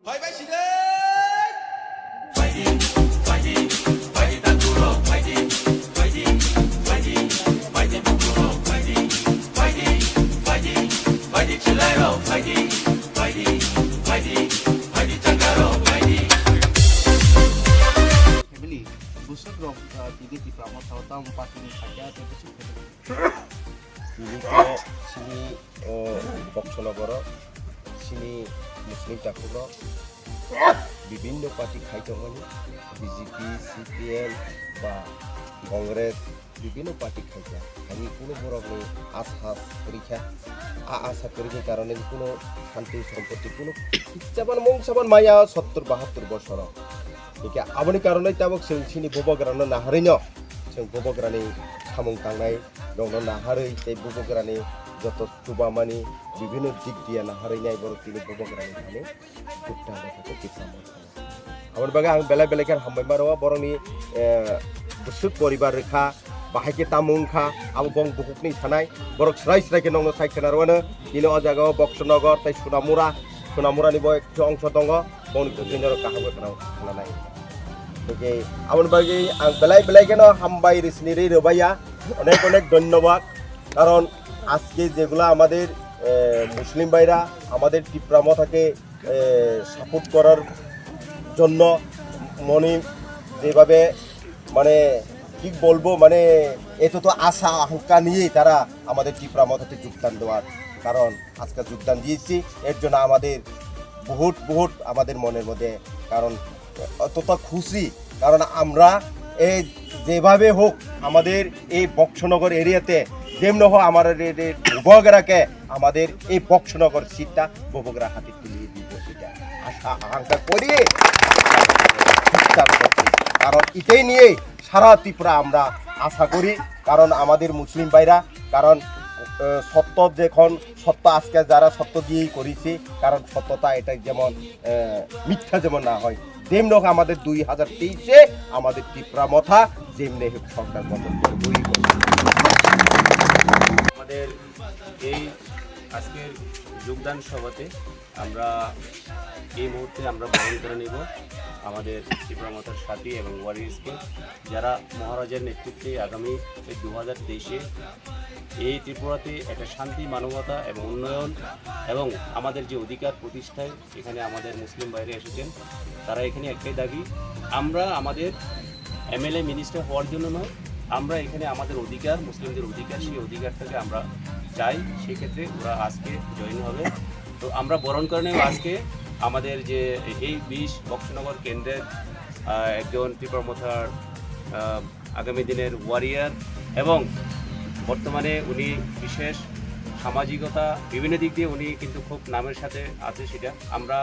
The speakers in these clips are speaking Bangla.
Bye bye Silen. Fighting, fighting, fighting Tanturo, fighting, fighting, fighting, fighting Tanturo, fighting, fighting, fighting, fighting Chilero, fighting, fighting, fighting, fighting Changaro, fighting. Family, busuk Rog Cpim Tipra Motha tam pating saja tapi sudah. Ini ko sini Boxnagar sini Muslim Yakhwrai বিভিন্ন পার্টি খাইতে হলে বিজেপি সিপিএম বা কংগ্রেস বিভিন্ন পার্টি খাইছে আমি কোনো বড় আশা পরীক্ষা আশা করি কারণে কোনো শান্তি সম্পত্তি কোনো যেমন মংসাবান মায়া 70-72 বছর একে আবনি কারণে তাবক সিনি ববগ্রানো নাহারিন जों बबग्रानि सामं थांनाय दङ नाहारै बे बबग्रानि যত টুবামানি বিভিন্ন দিক দিয়ে নাহারিনাय बर তিনি ববগ্रानि थाने गुप्ता लेखाखौ टिप्रा मोथा आमर बागे आं बेला बेलेखार हामबाय मारवा बरनि बुसुक परिबार रेखा बाहायके तामुंखा आं बं बुहुकनि थानाय बरक स्राय स्रायके नंनो साइखेनारवानो दिनो अजागाव बक्सनगर तै सोनामुरानि बय एकटु अंश दङ बंनि कुजिनर काहाबो थानाय ओके आमन बागे आं बेलाय केनो हामबाय रिसनिरि रबाया अनेक धन्यवाद कारण আজকে যেগুলো আমাদের মুসলিম ভাইরা আমাদের টিপ্রা মথাকে সাপোর্ট করার জন্য মনে যেভাবে মানে কি বলবো মানে এত তো আশা আকাঙ্ক্ষা নিয়ে তারা আমাদের টিপ্রা মথাতে যোগদান দেওয়ার কারণ আজকে যোগদান দিয়েছি এর জন্য আমাদের বহুত আমাদের মনের মধ্যে কারণ অতটা খুশি কারণ আমরা এই যেভাবে হোক আমাদের এই বক্সনগর এরিয়াতে যেমন হোক আমার ববগ্রাকে আমাদের এই বক্সনগর সিটটা ববগ্রা হাতে তুলিয়ে দিব সেটা আশা আকাঙ্ক্ষা করি কারণ এটাই নিয়ে সারা ত্রিপুরা আমরা আশা করি কারণ আমাদের মুসলিম ভাইরা কারণ সত্য যখন সত্য আজকে যারা সত্য দিয়েই করেছি কারণ সত্যতা এটা যেমন মিথ্যা যেমন না হয় যেমন হোক আমাদের 2023-এ আমাদের ত্রিপুরা মথা যেমনি হোক সরকার গঠন করবই আমাদের এই আজকের যোগদান সভাতে আমরা এই মুহূর্তে আমরা বরণ করে নেব আমাদের ত্রিপুরা মথার সাথী এবং ওয়ারিয়ার্সকে যারা মহারাজের নেতৃত্বে আগামী 2023-এ এই ত্রিপুরাতে একটা শান্তি মানবতা এবং উন্নয়ন এবং আমাদের যে অধিকার প্রতিষ্ঠায় এখানে আমাদের মুসলিম বাইরে এসেছেন তারা এখানে একটাই দাবি আমরা আমাদের এমএলএ মিনিস্টার হওয়ার জন্য নয় আমরা এখানে আমাদের অধিকার মুসলিমদের অধিকার সেই অধিকারটাকে আমরা চাই সেই ক্ষেত্রে ওরা আজকে জয়েন হবে তো আমরা বরণ করে নেব আজকে আমাদের যে এই 20 বক্সনগর কেন্দ্রের একজন ত্রিপুরা মথার আগামী দিনের ওয়ারিয়ার এবং বর্তমানে উনি বিশেষ সামাজিকতা বিভিন্ন দিক দিয়ে উনি কিন্তু খুব নামের সাথে আছে সেটা আমরা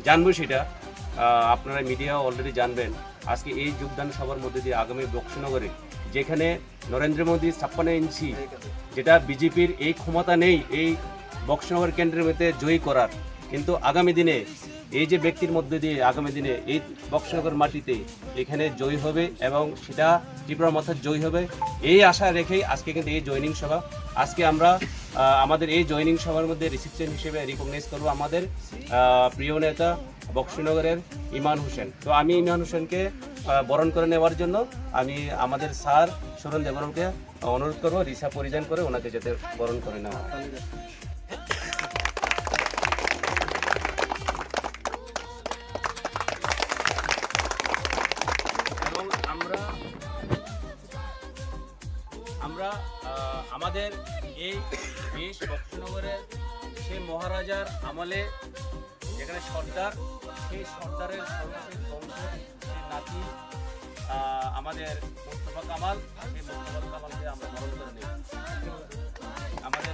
জানবো সেটা আপনারা মিডিয়া অলরেডি জানবেন আজকে এই যোগদান সভার মধ্যে দিয়ে আগামী বক্সনগরে যেখানে নরেন্দ্র মোদী 56 ইঞ্চি যেটা বিজেপির এই ক্ষমতা নেই এই বক্সনগর কেন্দ্রের মধ্যে জয়ী করার কিন্তু আগামী দিনে এই যে ব্যক্তির মধ্যে দিয়ে আগামী দিনে এই বক্সনগর মাটিতে এখানে জয়ী হবে এবং সেটা ত্রিপুরা মথার জয়ী হবে এই আশা রেখেই আজকে কিন্তু এই জয়নিং সভা আজকে আমরা আমাদের এই জয়নিং সভার মধ্যে রিসিপশন হিসেবে রিকগনাইজ করব আমাদের প্রিয় নেতা বক্সনগরের ইমান হোসেন তো আমি ইমান হোসেনকে বরণ করে নেওয়ার জন্য আমি আমাদের স্যার শরণ দেবরমকে অনুরোধ করবো রিসা পরিধান করে ওনাকে যাতে বরণ করে নেওয়া হয় এবং আমরা আমাদের এই দেশ বক্সনগরের সেই মহারাজার আমলে যেখানে সর্দার সেই সর্দারের সর্বশেষ বংশের সেই নাতি আমাদের মোস্তফা কামাল সেই মোস্তফা কামালকে আমরা বরণ করে নেব আমাদের